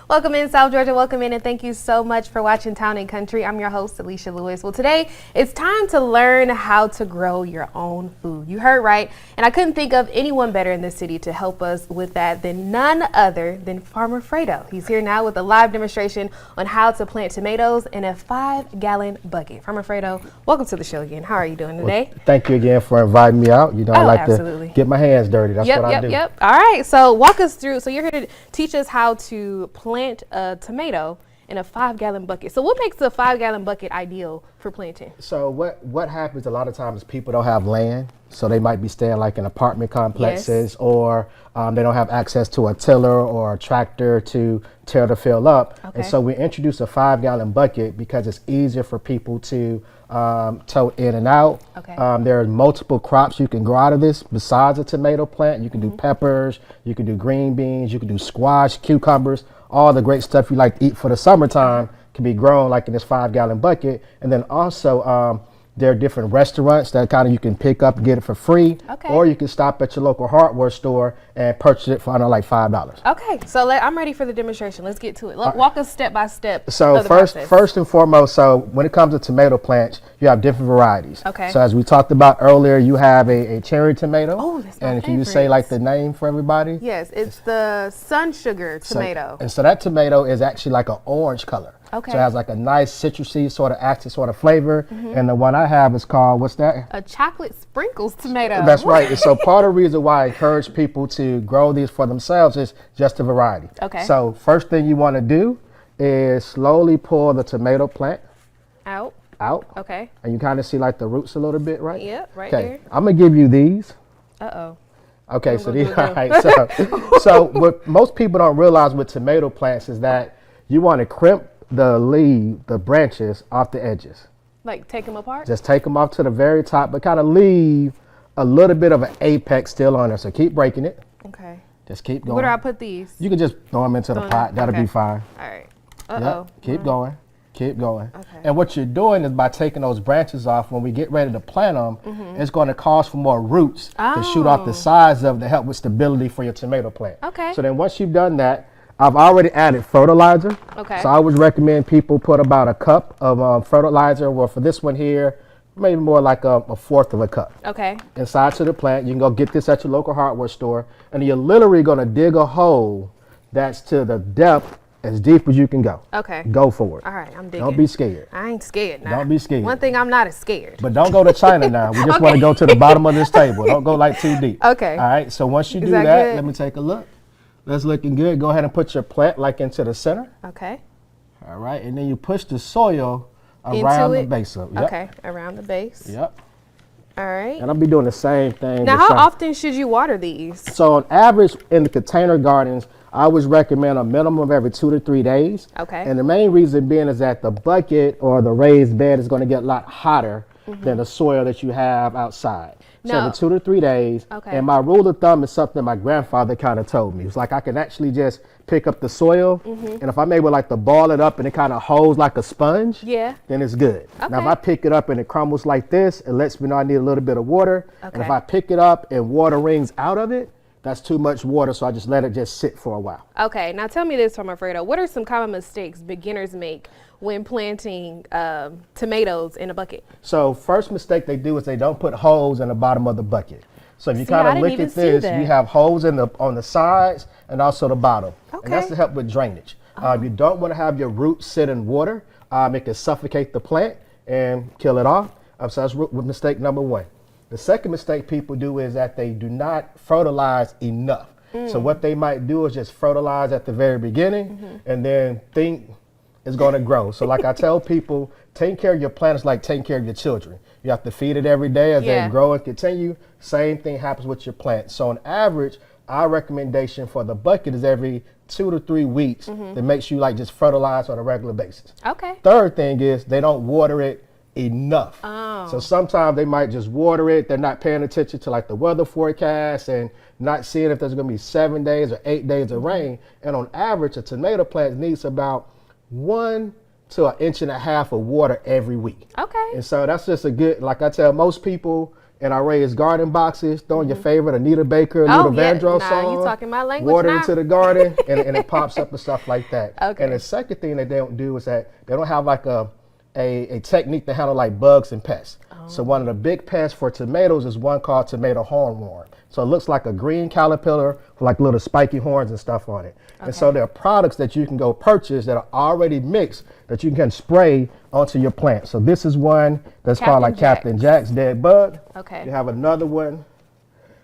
Welcome in, South Georgia. Welcome in, and thank you so much for watching Town and Country. I'm your host, Alicia Lewis. Well, today it's time to learn how to grow your own food. You heard right, and I couldn't think of anyone better in the city to help us with that than none other than Farmer Fredo. He's here now with a live demonstration on how to plant tomatoes in a 5-gallon bucket. Farmer Fredo, welcome to the show again. How are you doing today? Well, thank you again for inviting me out. You know, I like to get my hands dirty. That's what I do. Yep. All right. So walk us through. So you're here to teach us how to plant a tomato in a 5-gallon bucket. So what makes a 5-gallon bucket ideal for planting? So what happens a lot of times is people don't have land, so they might be staying like in apartment complexes, or they don't have access to a tiller or a tractor to tear the field up. Okay. And so we introduce a 5-gallon bucket because it's easier for people to tow in and out. Okay. There are multiple crops you can grow out of this besides a tomato plant. You can do peppers, you can do green beans, you can do squash, cucumbers. All the great stuff you like to eat for the summertime can be grown like in this 5-gallon bucket. And then also there are different restaurants that kind of you can pick up and get it for free. Okay. Or you can stop at your local hardware store and purchase it for under like $5. Okay, so I'm ready for the demonstration. Let's get to it. Walk us step by step. So first and foremost, so when it comes to tomato plants, you have different varieties. Okay. So as we talked about earlier, you have a cherry tomato. Oh, that's my And can you favorite. say like the name for everybody? Yes, it's the sun sugar tomato. And so that tomato is actually like an orange color. Okay. So it has like a nice citrusy sort of acid sort of flavor. And the one I have is called, what's that? A chocolate sprinkles tomato. That's right. And so part of the reason why I encourage people to grow these for themselves is just a variety. Okay. So first thing you want to do is slowly pull the tomato plant out. Okay. And you kind of see like the roots a little bit, right? Yep, right Okay. there. I'm going to give you these. Uh-oh. Okay, so these, all right, so what most people don't realize with tomato plants is that you want to crimp the branches off the edges. Like take them apart? Just take them off to the very top, but kind of leave a little bit of an apex still on there. So keep breaking it. Okay. Just keep going. Where do I put these? You can just throw them into the pot. That'll be fine. All right. Yep. Keep going. Keep going. Okay. And what you're doing is by taking those branches off, when we get ready to plant them, it's going to cause for more roots to shoot off the sides of to help with stability for your tomato plant. Okay. So then once you've done that, I've already added fertilizer. Okay. So I always recommend people put about a cup of fertilizer. Well, for this one here, maybe more like a fourth of a cup. Okay. Inside to the plant. You can go get this at your local hardware store. And you're literally going to dig a hole that's to the depth as deep as you can go. Okay. Go for it. All right, I'm digging. Don't be scared. I ain't scared now. Don't be scared. One thing I'm not is scared. But don't go to China now. We just want to go to the bottom of this table. Don't go like too deep. Okay. All right. So once you do that that, good? let me take a look. That's looking good. Go ahead and put your plant like into the center. Okay. All right. And then you push the soil Into around the it? base of it. Yep. Okay, around the base. Yep. All right. And I'll be doing the same thing. Now, with how some. often should you water these? So on average in the container gardens, I always recommend a minimum of every 2 to 3 days. Okay. And the main reason being is that the bucket or the raised bed is going to get a lot hotter than the soil that you have outside. So No. every 2 to 3 days. Okay. And my rule of thumb is something my grandfather kind of told me. It's like I can actually just pick up the soil, and if I'm able like to ball it up and it kind of holds like a sponge, Yeah. then it's good. Now if Okay. I pick it up and it crumbles like this, it lets me know I need a little bit of water. And if Okay. I pick it up and water rings out of it, that's too much water, so I just let it just sit for a while. Okay, now tell me this, Farmer Fredo. What are some common mistakes beginners make when planting tomatoes in a bucket? So first mistake they do is they don't put holes in the bottom of the bucket. So if you See, kind I of didn't look even at see this, that. you have holes on the sides and also the bottom. And that's Okay. to help with drainage. You don't want to have your roots sit in water. It can suffocate the plant and kill it off. So that's mistake number one. The second mistake people do is that they do not fertilize enough. So what they might do is just fertilize at the very beginning and then think it's going to grow. So like I tell people, taking care of your plant is like taking care of your children. You have to feed it every day as Yeah. they grow and continue. Same thing happens with your plant. So on average, our recommendation for the bucket is every 2 to 3 weeks to make sure you like just fertilize on a regular basis. Okay. Third thing is they don't water it enough. Oh. So sometimes they might just water it. They're not paying attention to like the weather forecast and not seeing if there's going to be 7 days or 8 days of rain. And on average, a tomato plant needs about 1 to 1.5 inches of water every week. Okay. And so that's just a good, like I tell most people, in our raised garden boxes, throwing your favorite Anita Baker, Luther Vandross song. You talking my language water now. into the garden, and it pops up and stuff like that. Okay. And the second thing that they don't do is that they don't have like a technique to handle like bugs and pests. So one of the big pests for tomatoes is one called tomato hornworm. So it looks like a green caterpillar with like little spiky horns and stuff on it. Okay. And so there are products that you can go purchase that are already mixed that you can spray onto your plant. So this is one that's called like Captain Jack's Dead Bug. Okay. You have another one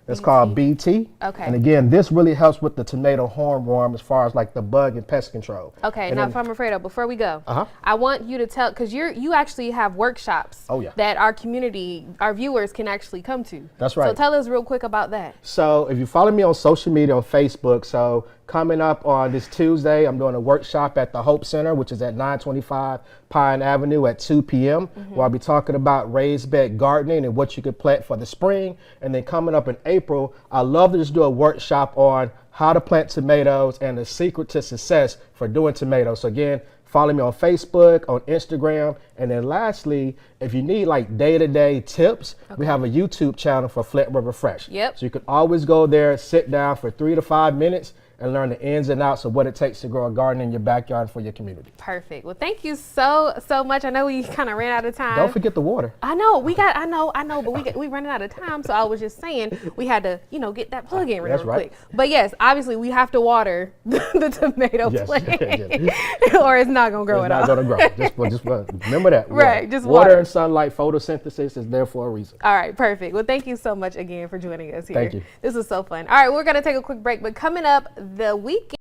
that's called BT. Okay. And again, this really helps with the tomato hornworm as far as like the bug and pest control. Okay. And now, then, Farmer Fredo, before we go, Uh-huh. I want you to tell, because you actually have workshops that our community, our viewers can actually come to. That's right. So tell us real quick about that. So if you follow me on social media, on Facebook, so coming up on this Tuesday, I'm doing a workshop at the Hope Center, which is at 925 Pine Avenue at 2 p.m., where I'll be talking about raised bed gardening and what you could plant for the spring. And then coming up in April, I love to just do a workshop on how to plant tomatoes and the secret to success for doing tomatoes. So again, follow me on Facebook, on Instagram. And then lastly, if you need like day-to-day tips, we have a YouTube channel for Flint River Fresh. Yep. So you can always go there, sit down for 3 to 5 minutes and learn the ins and outs of what it takes to grow a garden in your backyard for your community. Perfect. Well, thank you so much. I know we kind of ran out of time. Don't forget the water. I know, but we running out of time. So I was just saying we had to, get that plug in real quick. But yes, obviously we have to water the tomato plant, or it's not gonna grow at all. It's not gonna grow. Just remember that. Right. Just water and sunlight, photosynthesis is there for a reason. All right. Perfect. Well, thank you so much again for joining us here. Thank you. This was so fun. All right, we're gonna take a quick break, but coming up the weekend.